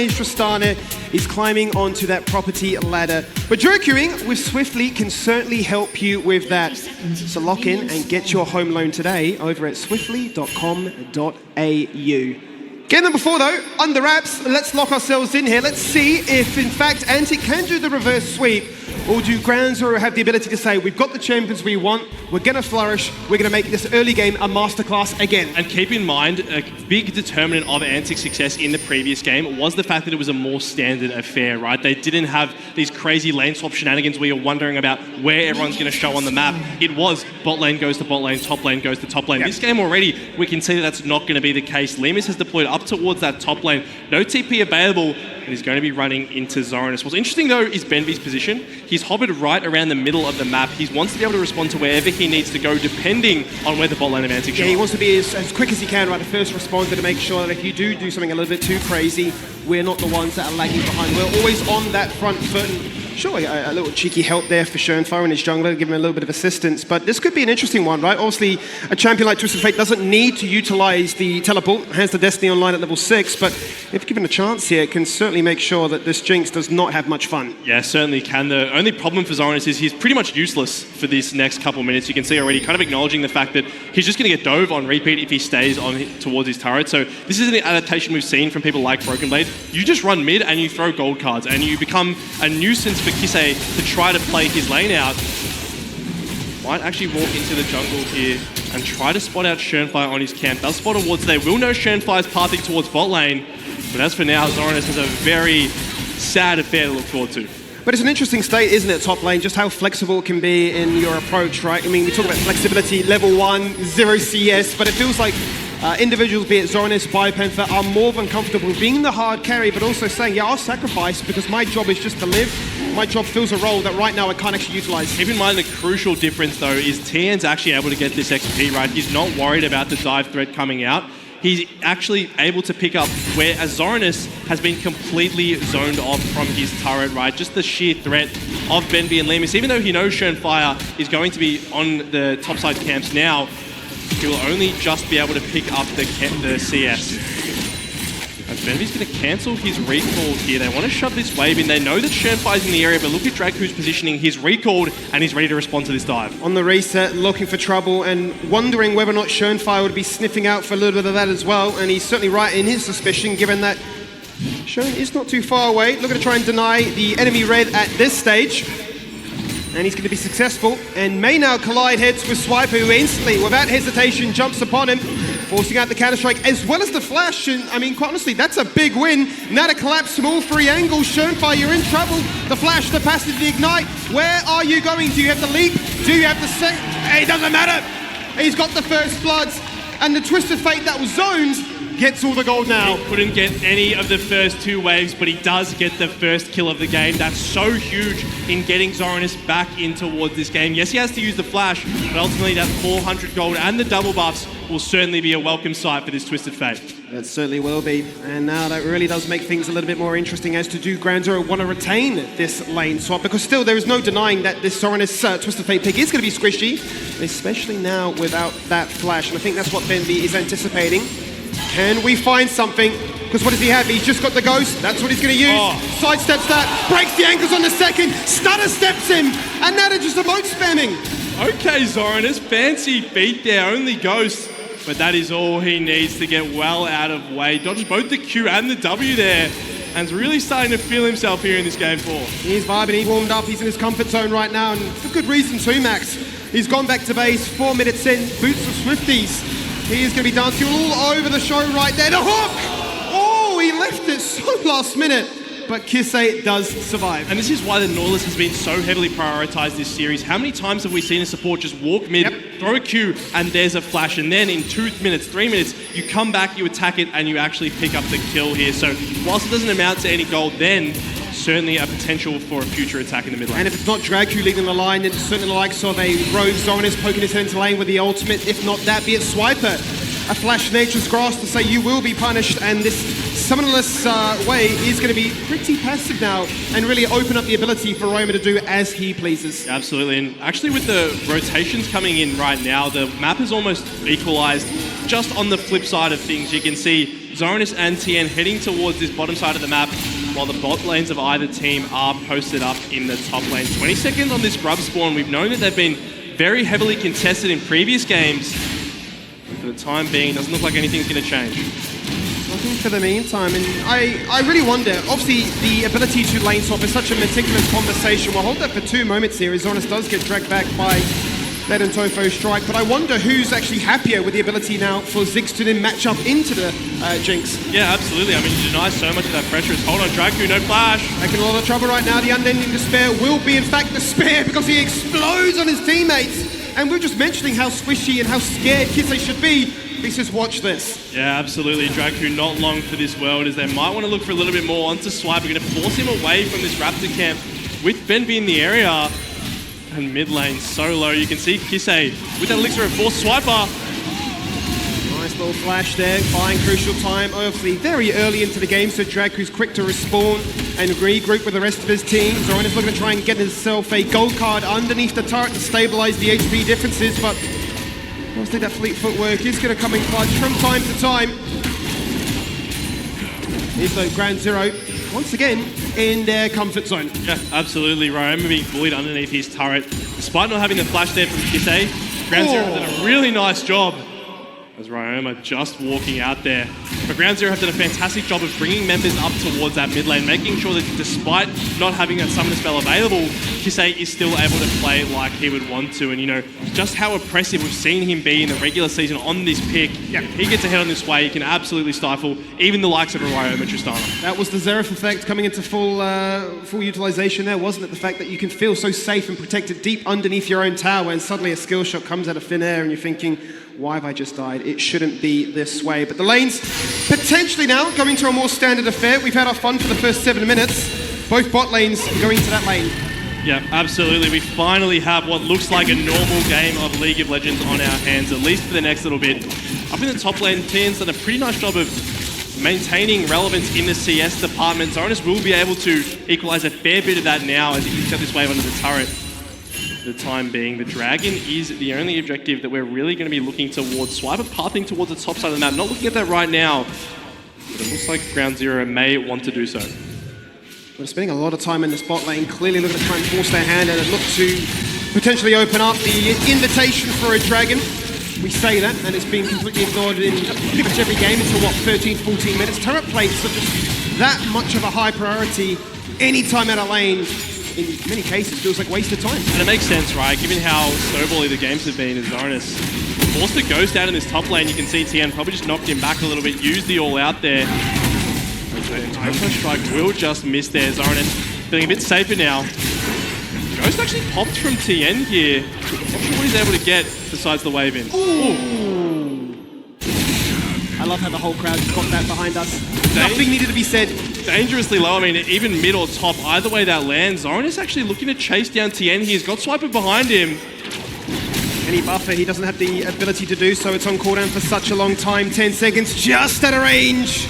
his Tristana. He's climbing onto that property ladder. But dual queuing with Swiftly can certainly help you with that. So lock in and get your home loan today over at swiftly.com.au. Game number 4 though, under wraps. Let's lock ourselves in here. Let's see if in fact Antic can do the reverse sweep, or do Grand Zero have the ability to say, we've got the champions we want, we're going to flourish, we're going to make this early game a masterclass again. And keep in mind, a big determinant of Antic's success in the previous game was the fact that it was a more standard affair, right? They didn't have these crazy lane swap shenanigans where you're wondering about where everyone's going to show on the map. It was bot lane goes to bot lane, top lane goes to top lane. Yep. This game already, we can see that that's not going to be the case. Lemus has deployed up towards that top lane. No TP available, and he's going to be running into Zoranus. What's interesting though is Benvy's position. He's hovered right around the middle of the map. He wants to be able to respond to wherever he needs to go, depending on where the bot lane of Antic shows. Yeah, he wants to be as quick as he can, right? The first responder to make sure that if you do something a little bit too crazy, we're not the ones that are lagging behind. We're always on that front foot. And sure, a little cheeky help there for Schoenfire and his jungler, give him a little bit of assistance. But this could be an interesting one, right? Obviously, a champion like Twisted Fate doesn't need to utilize the teleport, has the Destiny online at level 6, but if given a chance here, it can certainly make sure that this Jinx does not have much fun. Yeah, certainly can. The only problem for Zoranus is he's pretty much useless for these next couple minutes. You can see already kind of acknowledging the fact that he's just going to get dove on repeat if he stays on towards his turret. So this is an adaptation we've seen from people like Broken Blade. You just run mid and you throw gold cards and you become a nuisance for Kisei to try to play his lane out. Might actually walk into the jungle here and try to spot out Schoenfire on his camp. Does spot a ward, so they will know Schoenfire's pathing towards bot lane. But as for now, Zoranus has a very sad affair to look forward to. But it's an interesting state, isn't it, top lane, just how flexible it can be in your approach, right? I mean, we talk about flexibility, level 1, 0 CS, but it feels like individuals, be it Zoranus, Biopanther, are more than comfortable being the hard carry, but also saying, yeah, I'll sacrifice because my job is just to live. My job fills a role that right now I can't actually utilize. Keep in mind the crucial difference, though, is TN's actually able to get this XP, right? He's not worried about the dive threat coming out. He's actually able to pick up where Zoranus has been completely zoned off from his turret, right? Just the sheer threat of Benvy and Lemus. Even though he knows Schoenfire is going to be on the topside camps now, he will only just be able to pick up the CS. And Benvy's going to cancel his recall here. They want to shove this wave in. They know that Schoenfire's in the area, but look at Draku's positioning. He's recalled and he's ready to respond to this dive. On the reset, looking for trouble and wondering whether or not Schoenfire would be sniffing out for a little bit of that as well. And he's certainly right in his suspicion, given that Schoen is not too far away. Looking to try and deny the enemy red at this stage. And he's going to be successful and may now collide heads with Swiper, who instantly, without hesitation, jumps upon him, forcing out the counter-strike as well as the flash. And I mean, quite honestly, that's a big win. Now to collapse from all three angles. Schoenfire, you're in trouble. The flash, the passive, the ignite. Where are you going? Do you have the leap? Do you have the set? It doesn't matter. He's got the first bloods. And the Twisted Fate that was zoned gets all the gold now. He couldn't get any of the first two waves, but he does get the first kill of the game. That's so huge in getting Zoranus back in towards this game. Yes, he has to use the flash, but ultimately that 400 gold and the double buffs will certainly be a welcome sight for this Twisted Fate. That certainly will be. And now that really does make things a little bit more interesting as to do Grand Zero want to retain this lane swap, because still there is no denying that this Zoranus Twisted Fate pick is going to be squishy, especially now without that flash. And I think that's what Benvy is anticipating. Can we find something? Because what does he have? He's just got the ghost. That's what he's going to use. Sidesteps that, breaks the ankles on the second, stutter steps him, and now they're just emote spamming. Okay, Zoranus, fancy feat there, only ghost. But that is all he needs to get well out of way. Dodges both the Q and the W there. And is really starting to feel himself here in this game 4. He's vibing, he's warmed up, he's in his comfort zone right now, and for good reason too, Max. He's gone back to base, 4 minutes in, boots of Swifties. He is going to be dancing all over the show right there. The hook! Oh, he left it so last minute. But Kisei does survive. And this is why the Nautilus has been so heavily prioritized this series. How many times have we seen a support just walk mid, throw a Q, and there's a flash, and then in 2 minutes, 3 minutes, you come back, you attack it, and you actually pick up the kill here. So whilst it doesn't amount to any gold then, certainly a potential for a future attack in the mid lane. And if it's not Draku leading the line, then it's certainly the likes of a Rogue Zoranus poking his head into lane with the ultimate. If not that, be it Swiper. A flash Nature's Grasp to say you will be punished, and this summonerless way is going to be pretty passive now and really open up the ability for Roma to do as he pleases. Absolutely, and actually with the rotations coming in right now, the map is almost equalized. Just on the flip side of things, you can see Zoranus and TN heading towards this bottom side of the map, while the bot lanes of either team are posted up in the top lane. 20 seconds on this grub spawn. We've known that they've been very heavily contested in previous games. For the time being, it doesn't look like anything's going to change. Nothing for the meantime, and I really wonder, obviously the ability to lane swap is such a meticulous conversation. We'll hold that for 2 moments here, as Zoranus does get dragged back by that and Tofo strike, but I wonder who's actually happier with the ability now for Ziggs to then match up into the Jinx. Yeah, absolutely. I mean, you deny so much of that pressure. Hold on, Draku, no flash. Making a lot of trouble right now. The unending despair will be, in fact, despair because he explodes on his teammates. And we're just mentioning how squishy and how scared Kisei should be. Let's just watch this. Yeah, absolutely. Draku not long for this world, as they might want to look for a little bit more onto Swipe. We're going to force him away from this Raptor camp with Benby in the area. And mid lane so low. You can see Kisei with that elixir of force swiper. Nice little flash there, buying crucial time. Obviously very early into the game, so Draku's quick to respawn and regroup with the rest of his team. Zoran is looking to try and get himself a gold card underneath the turret to stabilize the HP differences, but obviously that fleet footwork is going to come in clutch from time to time. Here's the Ground Zero once again in their comfort zone. Yeah, absolutely. Ryoma being bullied underneath his turret. Despite not having the flash there from Kisei, Ground Zero have done a really nice job as Ryoma just walking out there. But Ground Zero have done a fantastic job of bringing members up towards that mid lane, making sure that despite not having that summon spell available, Kisei is still able to play like he would want to. And you know, just how oppressive we've seen him be in the regular season on this pick. Yeah. He gets ahead on this way, he can absolutely stifle even the likes of a Ryoma Tristana. That was the Zerif effect coming into full utilization there, wasn't it? The fact that you can feel so safe and protected deep underneath your own tower, and suddenly a skill shot comes out of thin air and you're thinking, why have I just died? It shouldn't be this way. But the lanes potentially now going to a more standard affair. We've had our fun for the first 7 minutes. Both bot lanes going to that lane. Yeah, absolutely. We finally have what looks like a normal game of League of Legends on our hands, at least for the next little bit. Up in the top lane, Tian's done a pretty nice job of maintaining relevance in the CS department. Zoranus will be able to equalize a fair bit of that now as he kicks up this wave under the turret. For the time being, the Dragon is the only objective that we're really going to be looking towards. Swiper pathing towards the top side of the map. Not looking at that right now, but it looks like Ground Zero may want to do so. We're spending a lot of time in the spot lane, clearly looking to try and force their hand and look to potentially open up the invitation for a Dragon. We say that, and it's been completely ignored in pretty much every game until, what, 13, 14 minutes. Turret plates are just that much of a high priority anytime out of lane. In many cases, feels like wasted time. And it makes sense, right? Given how snowbally the games have been, as Zoranus forced a ghost out in this top lane. You can see TN probably just knocked him back a little bit, used the all out there. Tofo strike will just miss there. Zoranus feeling a bit safer now. Ghost actually popped from TN here. Not sure what he's able to get besides the wave in. Ooh. I love how the whole crowd just got that behind us. Nothing needed to be said. Dangerously low. I mean, even mid or top, either way that lands. Zoran is actually looking to chase down TN. He's got Swiper behind him. Any buffer, he doesn't have the ability to do so. It's on cooldown for such a long time. 10 seconds, just at a range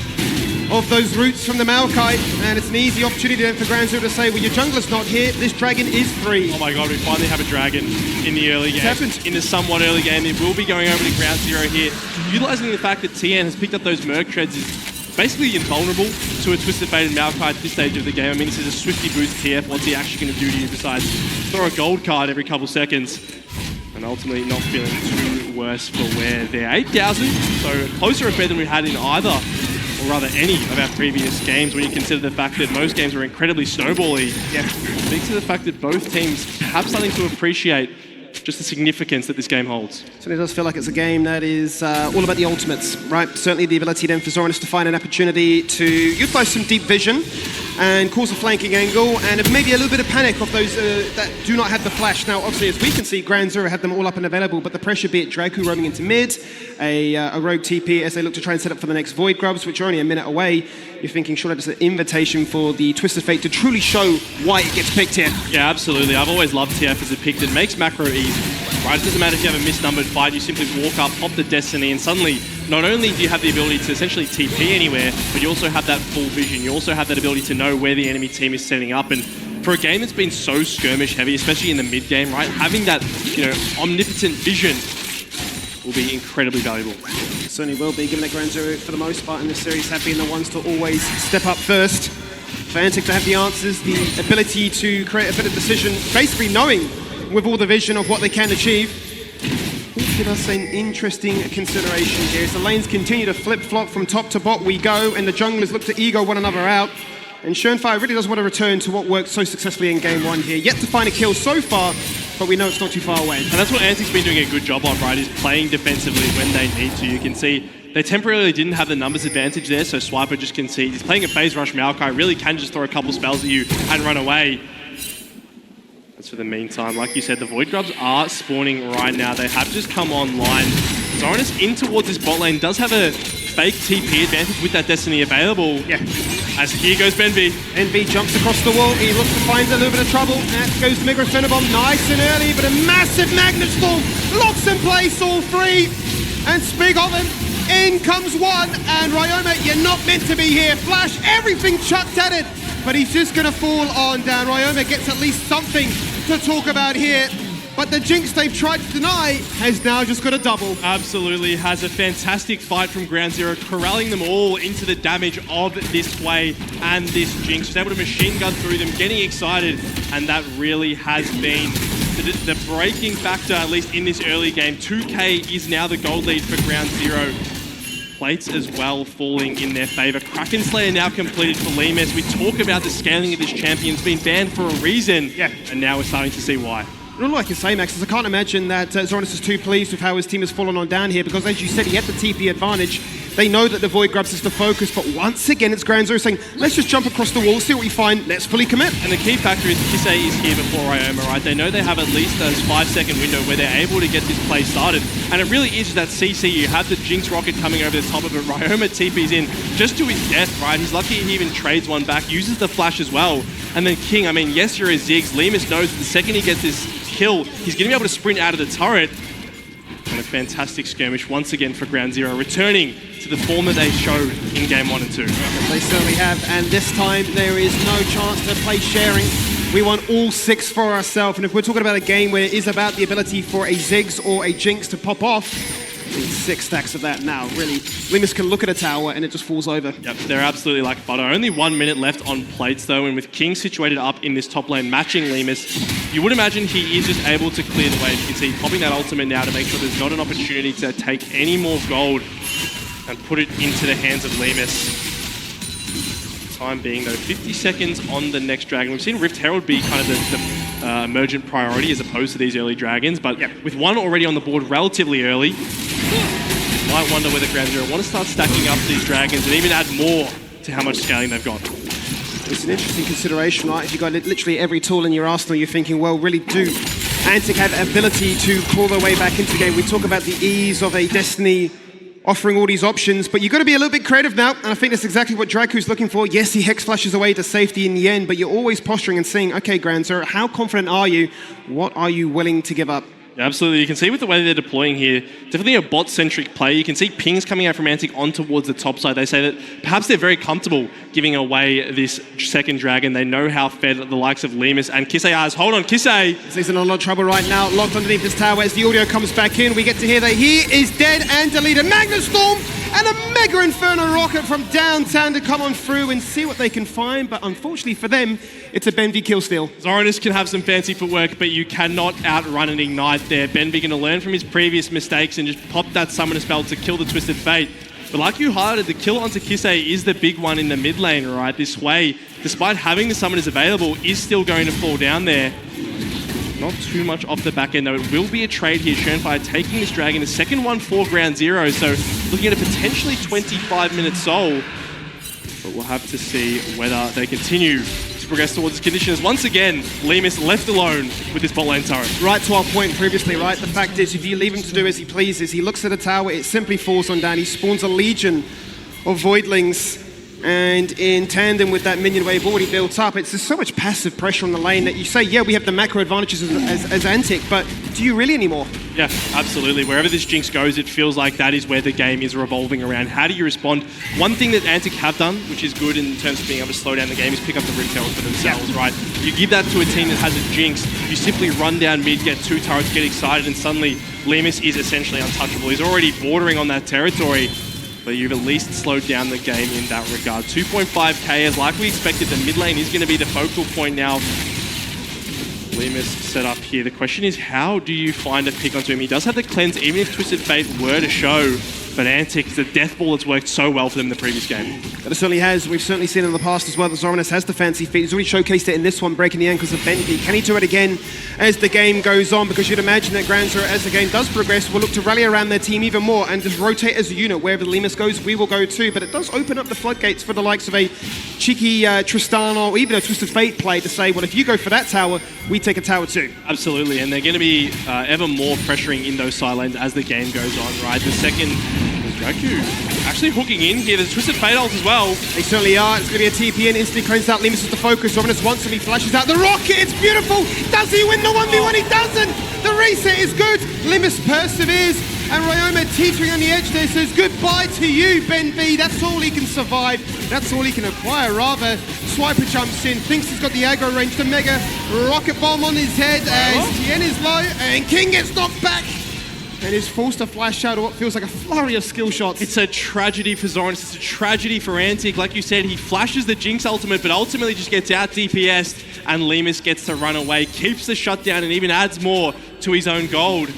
of those roots from the Maokai. And it's an easy opportunity then for Ground Zero to say, well, your jungler's not here. This Dragon is free. Oh my god, we finally have a Dragon in the early game. In the somewhat early game. It will be going over to Ground Zero here. Utilizing the fact that TN has picked up those Merc Treads is basically invulnerable to a Twisted Fate and Maokai at this stage of the game. I mean, this is a Swifty boost TF. What's he actually going to do to you besides throw a gold card every couple seconds? And ultimately not feeling too worse for wear there. 8,000, so closer affair than we had in either, or rather any of our previous games, when you consider the fact that most games were incredibly snowbally. Yeah, speaks to the fact that both teams have something to appreciate just the significance that this game holds. So it does feel like it's a game that is all about the ultimates, right? Certainly the ability then for Zoranus to find an opportunity to utilize some deep vision and cause a flanking angle, and maybe a little bit of panic of those that do not have the flash. Now, obviously, as we can see, Ground Zero had them all up and available, but the pressure, be it Draku roaming into mid, a rogue TP as they look to try and set up for the next Void Grubs, which are only a minute away, you're thinking, sure, that's an invitation for the Twisted Fate to truly show why it gets picked here. Yeah, absolutely. I've always loved TF as a pick that makes macro easy. Right, it doesn't matter if you have a misnumbered fight, you simply walk up, pop the Destiny, and suddenly, not only do you have the ability to essentially TP anywhere, but you also have that full vision. You also have that ability to know where the enemy team is setting up. And for a game that's been so skirmish heavy, especially in the mid game, right, having that, omnipotent vision will be incredibly valuable. It certainly will be, given that Grand Zero, for the most part in this series, have been the ones to always step up first. For ANC to have the answers, the ability to create a better decision, basically knowing with all the vision of what they can achieve. Give us an interesting consideration here. As the lanes continue to flip-flop from top to bot we go, and the junglers look to ego one another out. And Schönfire really does want to return to what worked so successfully in game 1 here. Yet to find a kill so far, but we know it's not too far away. And that's what ANC's been doing a good job of, right, is playing defensively when they need to. You can see they temporarily didn't have the numbers advantage there, so Swiper just concedes. He's playing a phase rush Maokai, really can just throw a couple spells at you and run away. As for the meantime, like you said, the Void Grubs are spawning right now. They have just come online. Zorinus in towards this bot lane does have a fake TP advantage with that Destiny available. Yeah. As here goes Benvi. Benvi jumps across the wall. He looks to find a little bit of trouble. That goes Migros Phenobomb nice and early, but a massive Magnet Storm locks in place all three. And speak of him, in comes one. And Ryoma, you're not meant to be here. Flash, everything chucked at it. But he's just going to fall on down. Ryoma gets at least something to talk about here. But the Jinx they've tried to deny has now just got a double. Absolutely, has a fantastic fight from Ground Zero, corralling them all into the damage of this play and this Jinx. Was able to machine gun through them, getting excited, and that really has been the breaking factor, at least in this early game. 2K is now the gold lead for Ground Zero. Plates as well falling in their favour. Kraken Slayer now completed for Limes. We talk about the scaling of this champion. It's been banned for a reason, and now we're starting to see why. All I can say, Max, is I can't imagine that Zorinus is too pleased with how his team has fallen on down here, because as you said, he had the TP advantage. They know that the Void Grubs is the focus, but once again, it's Ground Zero saying, let's just jump across the wall, see what we find, let's fully commit. And the key factor is Kisei is here before Ryoma, right? They know they have at least a 5-second window where they're able to get this play started. And it really is that CC. You have the Jinx rocket coming over the top of it. Ryoma TP's in just to his death, right? He's lucky he even trades one back, uses the flash as well. And then King, I mean, yes, you're a Ziggs. Limus knows that the second he gets this kill, he's going to be able to sprint out of the turret. And a fantastic skirmish once again for Ground Zero, returning to the form that they showed in game 1 and 2. They certainly have, and this time there is no chance to play sharing. We want all 6 for ourselves, and if we're talking about a game where it is about the ability for a Ziggs or a Jinx to pop off, we need 6 stacks of that now, really. Limus can look at a tower and it just falls over. Yep, they're absolutely like butter. Only 1 minute left on plates though, and with King situated up in this top lane matching Limus, you would imagine he is just able to clear the way. You can see popping that ultimate now to make sure there's not an opportunity to take any more gold and put it into the hands of Limus. Time being though, 50 seconds on the next dragon. We've seen Rift Herald be kind of the emergent priority as opposed to these early dragons, but with one already on the board relatively early, might wonder whether Ground Zero want to start stacking up these dragons and even add more to how much scaling they've got. It's an interesting consideration, right? If you've got literally every tool in your arsenal, you're thinking, well, really do ANC have the ability to claw their way back into the game? We talk about the ease of a Destiny offering all these options, but you've got to be a little bit creative now, and I think that's exactly what Draku's looking for. Yes, he hex flashes away to safety in the end, but you're always posturing and saying, okay, Ground Zero, how confident are you? What are you willing to give up? Yeah, absolutely. You can see with the way they're deploying here, definitely a bot-centric play. You can see pings coming out from ANC on towards the top side. They say that perhaps they're very comfortable giving away this second dragon. They know how fed the likes of Limus and Kisei are. Hold on, Kisei! He's in a lot of trouble right now, locked underneath this tower. As the audio comes back in, we get to hear that he is dead and deleted. Magnet Storm and a Mega Inferno rocket from downtown to come on through and see what they can find, but unfortunately for them, it's a Benvi kill steal. Zorinus can have some fancy footwork, but you cannot outrun an Ignite there. Benvi going to learn from his previous mistakes and just pop that Summoner spell to kill the Twisted Fate. But like you highlighted, the kill onto Kisei is the big one in the mid lane, right? This way, despite having the Summoners available, is still going to fall down there. Not too much off the back end though. It will be a trade here. Schönfire taking this dragon, the second one for Ground Zero, so looking at a potentially 25-minute soul. But we'll have to see whether they continue to progress towards this condition as once again, Limus left alone with this bot lane turret. Right to our point previously, right? The fact is, if you leave him to do as he pleases, he looks at a tower, it simply falls on down. He spawns a legion of Voidlings. And in tandem with that minion wave already built up, it's just so much passive pressure on the lane that you say, yeah, we have the macro advantages as Antic, but do you really anymore? Yeah, absolutely. Wherever this Jinx goes, it feels like that is where the game is revolving around. How do you respond? One thing that Antic have done, which is good in terms of being able to slow down the game, is pick up the retail for themselves, right? You give that to a team that has a Jinx, you simply run down mid, get 2 turrets, get excited, and suddenly Lemus is essentially untouchable. He's already bordering on that territory, but you've at least slowed down the game in that regard. 2.5k, as like we expected, the mid lane is going to be the focal point now. Lemus set up here. The question is, how do you find a pick onto him? He does have the cleanse, even if Twisted Fate were to show, but Antic, the death ball has worked so well for them in the previous game. But it certainly has. We've certainly seen in the past as well that Zoranus has the fancy feet. He's already showcased it in this one, breaking the ankles of Bentley. Can he do it again as the game goes on? Because you'd imagine that Grand Zero, as the game does progress, will look to rally around their team even more and just rotate as a unit. Wherever Lemus goes, we will go too. But it does open up the floodgates for the likes of a cheeky Tristan or even a Twisted Fate play to say, well, if you go for that tower, we take a tower too. Absolutely, and they're going to be ever more pressuring in those side lanes as the game goes on, right? The second... Draku actually hooking in here. There's Twisted Fate ult as well. They certainly are. It's going to be a TP and instantly cleanses out. Lemus is the focus. Zoranus wants him. He flashes out the rocket. It's beautiful. Does he win the 1v1? He doesn't. The reset is good. Lemus perseveres. And Ryoma teetering on the edge there says goodbye to you, Ben B. That's all he can survive. That's all he can acquire, rather. Swiper jumps in, thinks he's got the aggro range. The mega rocket bomb on his head as Tien is low. And King gets knocked back. And is forced to flash out what feels like a flurry of skill shots. It's a tragedy for Zoranus. It's a tragedy for Antic. Like you said, he flashes the Jinx ultimate, but ultimately just gets out DPS'd, and Lemus gets to run away, keeps the shutdown, and even adds more to his own gold.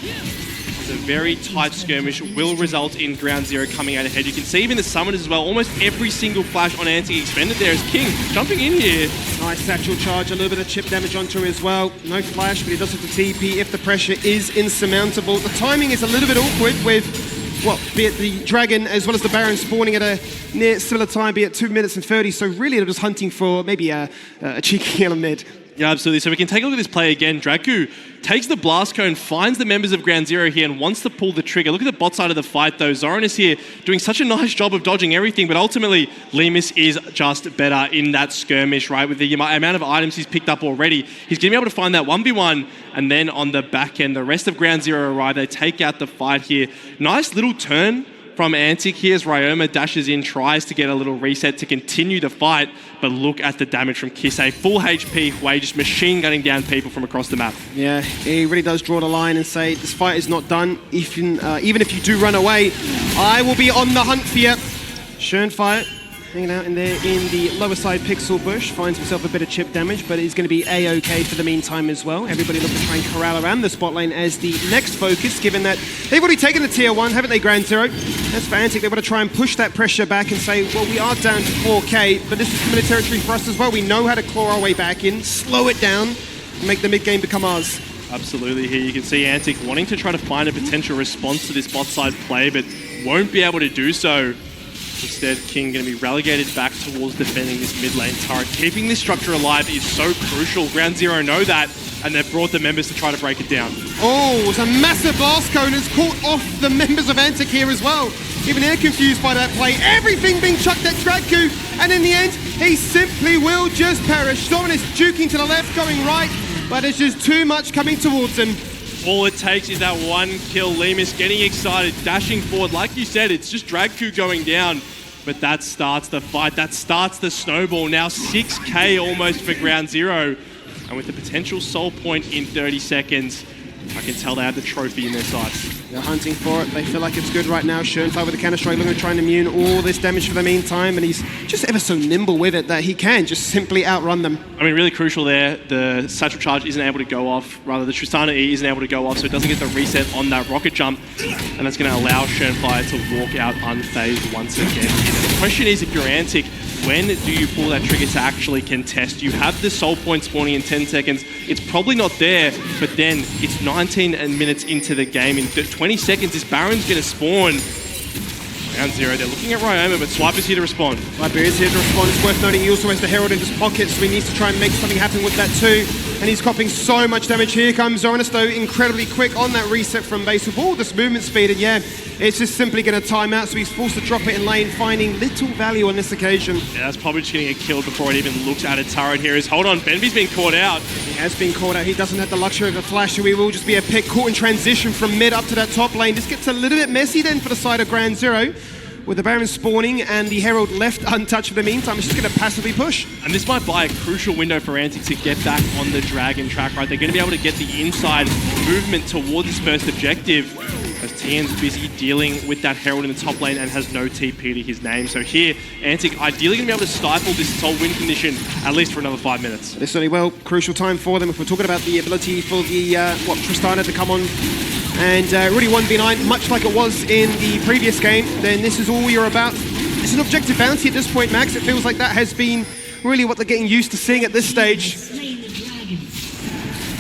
It's a very tight skirmish, will result in Ground Zero coming out ahead. You can see even the summoners as well. Almost every single flash on Antic expended there as King jumping in here. Nice satchel charge, a little bit of chip damage onto him as well. No flash, but he does have the TP if the pressure is insurmountable. The timing is a little bit awkward with, well, be it the Dragon as well as the Baron spawning at a near similar time, be it 2 minutes and 30. So really they're just hunting for maybe a cheeky yellow mid. Yeah, absolutely. So we can take a look at this play again. Draku takes the blast cone, finds the members of Ground Zero here and wants to pull the trigger. Look at the bot side of the fight though. Zoranus here doing such a nice job of dodging everything, but ultimately Lemus is just better in that skirmish, right? With the amount of items he's picked up already, he's going to be able to find that 1v1, and then on the back end, the rest of Ground Zero arrive. They take out the fight here. Nice little turn from Antic here as Ryoma dashes in, tries to get a little reset to continue the fight, but look at the damage from Kisei. Full HP Hui, just machine gunning down people from across the map. Yeah, he really does draw the line and say, this fight is not done. Even if you do run away, I will be on the hunt for you. Schönfire hanging out in there in the lower side pixel bush, finds himself a bit of chip damage, but he's going to be A-OK for the meantime as well. Everybody looking to try and corral around the spot lane as the next focus, given that they've already taken the tier 1, haven't they, Ground Zero? As for Antic, they want to try and push that pressure back and say, well, we are down to 4k, but this is familiar territory for us as well. We know how to claw our way back in, slow it down, and make the mid-game become ours. Absolutely. Here you can see Antic wanting to try to find a potential response to this bot side play, but won't be able to do so. Instead, King going to be relegated back towards defending this mid lane turret. Keeping this structure alive is so crucial. Ground Zero know that, and they've brought the members to try to break it down. Oh, it's a massive blast cone has caught off the members of Antic here as well. Even they're confused by that play. Everything being chucked at Draku, and in the end, he simply will just perish. Zoranus juking to the left, going right, but there's just too much coming towards him. All it takes is that one kill. Lemus getting excited, dashing forward. Like you said, it's just Draku going down. But that starts the fight. That starts the snowball. Now 6k almost for Ground Zero. And with the potential soul point in 30 seconds, I can tell they have the trophy in their sights. They're hunting for it. They feel like it's good right now. Schönfire with the counter strike, looking to try and immune all this damage for the meantime, and he's just ever so nimble with it that he can just simply outrun them. I mean, really crucial there. The satchel charge isn't able to go off. Rather, the Tristana E isn't able to go off, so it doesn't get the reset on that rocket jump, and that's going to allow Schönfire to walk out unfazed once again. And the question is, if you're Antic, when do you pull that trigger to actually contest? You have the soul point spawning in 10 seconds. It's probably not there, but then it's 19 minutes into the game. In 20 seconds, this Baron's going to spawn. Ground Zero, they're looking at Ryoma, but Swiper's here to respond. Swiper is here to respond. It's worth noting he also has the Herald in his pocket, so he needs to try and make something happen with that too. and he's copping so much damage. Here comes Zoranus, though, incredibly quick on that reset from base with all this movement speed, and yeah, it's just simply going to time out, so he's forced to drop it in lane, finding little value on this occasion. Yeah, that's probably just going to get killed before it even looks at a turret here. Hold on, Benby's been caught out. He has been caught out. He doesn't have the luxury of a flash, so he will just be a pick caught in transition from mid up to that top lane. This gets a little bit messy then for the side of Ground Zero, with the Baron spawning and the Herald left untouched for the meantime. It's just going to passively push. And this might buy a crucial window for Antic to get back on the Dragon track, right? They're going to be able to get the inside movement towards this first objective, as Tian's busy dealing with that Herald in the top lane and has no TP to his name. So here, Antic ideally going to be able to stifle this Soul win condition at least for another 5 minutes. This certainly will. Crucial time for them. If we're talking about the ability for the Tristana to come on and really 1v9, much like it was in the previous game, then this is all you're about. It's an objective bounty at this point, Max. It feels like that has been really what they're getting used to seeing at this stage.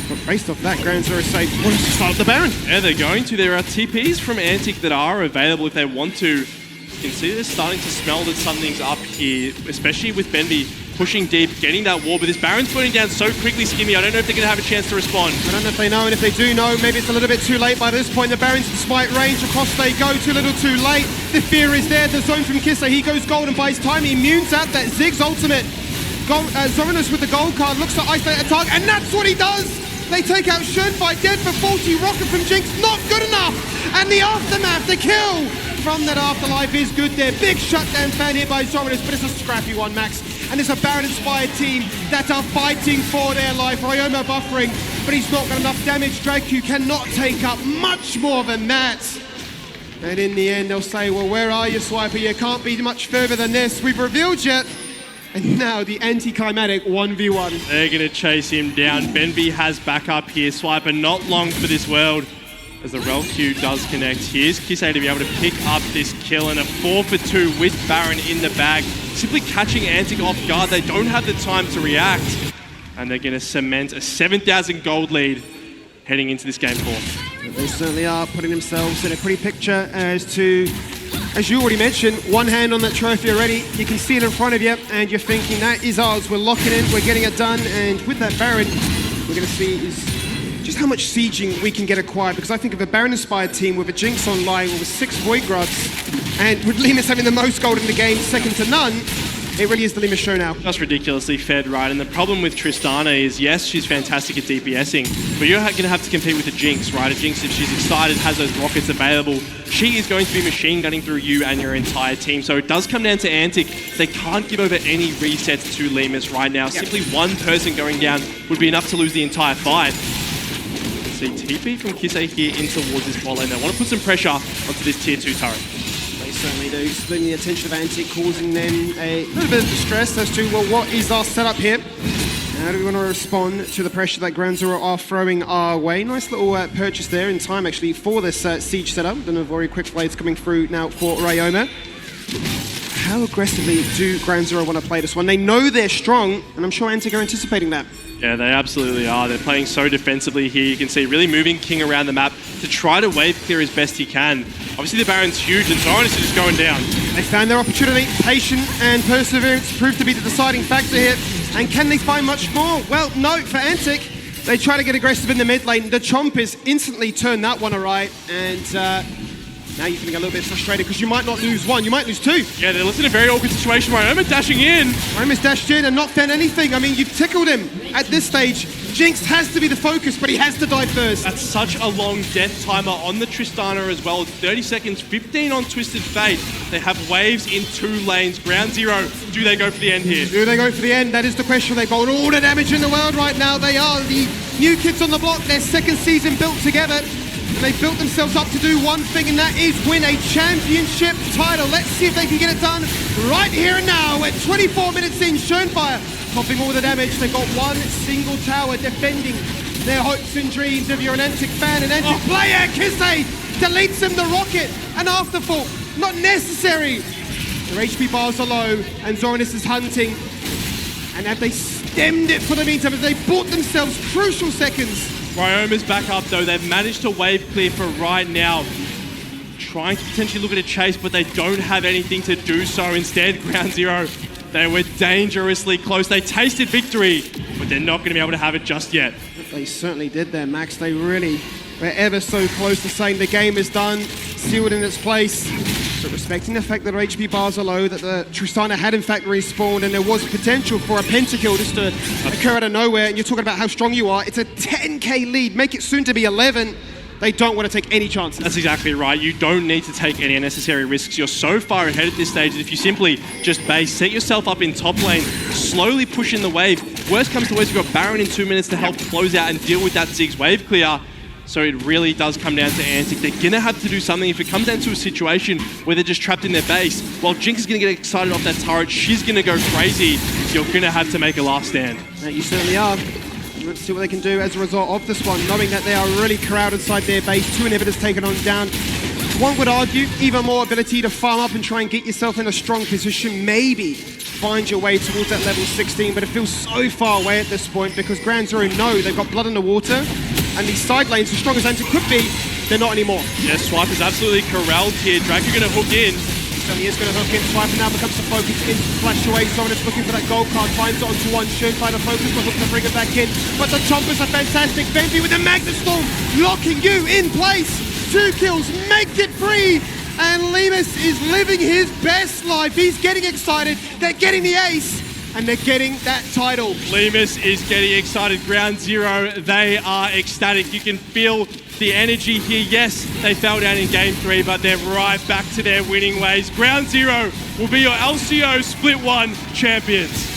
But based off that, Ground Zero say, well, let's just start up the Baron. Yeah, they're going to. There are TPs from Antic that are available if they want to. You can see they're starting to smell that something's up here, especially with Benby pushing deep, getting that wall, but this Baron's burning down so quickly, Skimmy. I don't know if they're going to have a chance to respond. I don't know if they know, and if they do know, maybe it's a little bit too late by this point. The Baron's despite range, across they go, too little too late. The fear is there, the zone from Kissa, he goes gold and buys time, he immunes out that Ziggs ultimate. Zoranus with the gold card, looks to isolate a target, and that's what he does! They take out Schönfeit, dead for 40, rocket from Jinx, not good enough! And the aftermath, the kill from that Afterlife is good there. Big shutdown fan here by Zoranus, but it's a scrappy one, Max. And it's a Baron-inspired team that are fighting for their life. Ryoma buffering, but he's not got enough damage. Draku cannot take up much more than that. And in the end, they'll say, well, where are you, Swiper? You can't be much further than this. We've revealed you. And now the anticlimactic 1v1. They're going to chase him down. Benby has backup here. Swiper not long for this world, as the Rel Q does connect. Here's Kisse to be able to pick up this kill, and a 4 for 2 with Baron in the bag. Simply catching Antic off guard. They don't have the time to react. And they're going to cement a 7,000 gold lead heading into this game 4. They certainly are putting themselves in a pretty picture as you already mentioned, one hand on that trophy already. You can see it in front of you, and you're thinking, that is ours. We're locking in, we're getting it done. And with that Baron, we're going to see is just how much sieging we can get acquired. Because I think of a Baron-inspired team with a Jinx online, with 6 Void Grubs, and with Limus having the most gold in the game, second to none, it really is the Limus show now. Just ridiculously fed, right? And the problem with Tristana is, yes, she's fantastic at DPSing, but you're going to have to compete with a Jinx, right? A Jinx, if she's excited, has those rockets available, she is going to be machine gunning through you and your entire team. So it does come down to Antic. They can't give over any resets to Limus right now. Yep. Simply one person going down would be enough to lose the entire fight. See TP from Kisse here in towards this bot lane. They want to put some pressure onto this tier 2 turret. They certainly do. Splitting the attention of Antic, causing them a little bit of distress as to, well, what is our setup here? How do we want to respond to the pressure that Ground Zero are throwing our way? Nice little purchase there in time, actually, for this siege setup. The very quick blades coming through now for Ryoma. How aggressively do Ground Zero want to play this one? They know they're strong, and I'm sure Antic are anticipating that. Yeah, they absolutely are. They're playing so defensively here. You can see really moving King around the map to try to wave clear as best he can. Obviously, the Baron's huge, and Zoranus is just going down. They found their opportunity. Patience and perseverance proved to be the deciding factor here. And can they find much more? Well, no, for Antic. They try to get aggressive in the mid lane. The Chompers instantly turn that one awry, and now you're feeling a little bit frustrated because you might not lose one, you might lose 2. Yeah, they're in a very awkward situation. Ryoma dashing in. Ryoma's dashed in and not found anything. I mean, you've tickled him at this stage. Jinx has to be the focus, but he has to die first. That's such a long death timer on the Tristana as well. 30 seconds, 15 on Twisted Fate. They have waves in 2 lanes. Ground Zero, do they go for the end here? Do they go for the end? That is the question. They've got all the damage in the world right now. They are the new kids on the block. Their second season built together. And they built themselves up to do one thing, and that is win a championship title. Let's see if they can get it done right here and now. At 24 minutes in, Schönfire popping all the damage. They've got one single tower defending their hopes and dreams. If you're an Antic fan, an Antic player, Kisse deletes him the rocket. An afterthought, not necessary. Their HP bars are low, and Zoranus is hunting. And have they stemmed it for the meantime? Have they bought themselves crucial seconds? Ryoma's back up though. They've managed to wave clear for right now. Trying to potentially look at a chase, but they don't have anything to do so. Instead, Ground Zero, they were dangerously close. They tasted victory, but they're not going to be able to have it just yet. They certainly did there, Max. They really were ever so close to saying the game is done, sealed in its place. But respecting the fact that our HP bars are low, that the Tristana had in fact respawned, and there was potential for a pentakill just to occur out of nowhere, and you're talking about how strong you are. It's a 10k lead, make it soon to be 11. They don't want to take any chances. That's exactly right. You don't need to take any unnecessary risks. You're so far ahead at this stage that if you simply just base, set yourself up in top lane, slowly push in the wave. Worst comes to worst, you've got Baron in 2 minutes to help close out and deal with that Ziggs wave clear. So it really does come down to Antic. They're going to have to do something. If it comes down to a situation where they're just trapped in their base, while Jinx is going to get excited off that turret, she's going to go crazy. You're going to have to make a last stand. You certainly are. Let's see what they can do as a result of this one, knowing that they are really crowded inside their base. 2 inhibitors taken on down. One would argue even more ability to farm up and try and get yourself in a strong position. Maybe find your way towards that level 16, but it feels so far away at this point because Ground Zero know they've got blood in the water, and these side lanes, as strong as Antic could be, they're not anymore. Yeah, Swipe is absolutely corralled here. Draco going to hook in. So he is going to hook in. Swiper now becomes the focus in. Flash away. Someone is looking for that gold card. Finds it onto one. Should find a focus, but hook to bring it back in. But the chompers are fantastic. Benji with the Magnet Storm, locking you in place. 2 kills, make it free. And Lemus is living his best life. He's getting excited. They're getting the ace. And they're getting that title. Lemus is getting excited. Ground Zero, they are ecstatic. You can feel the energy here. Yes, they fell down in game 3, but they're right back to their winning ways. Ground Zero will be your LCO Split 1 champions.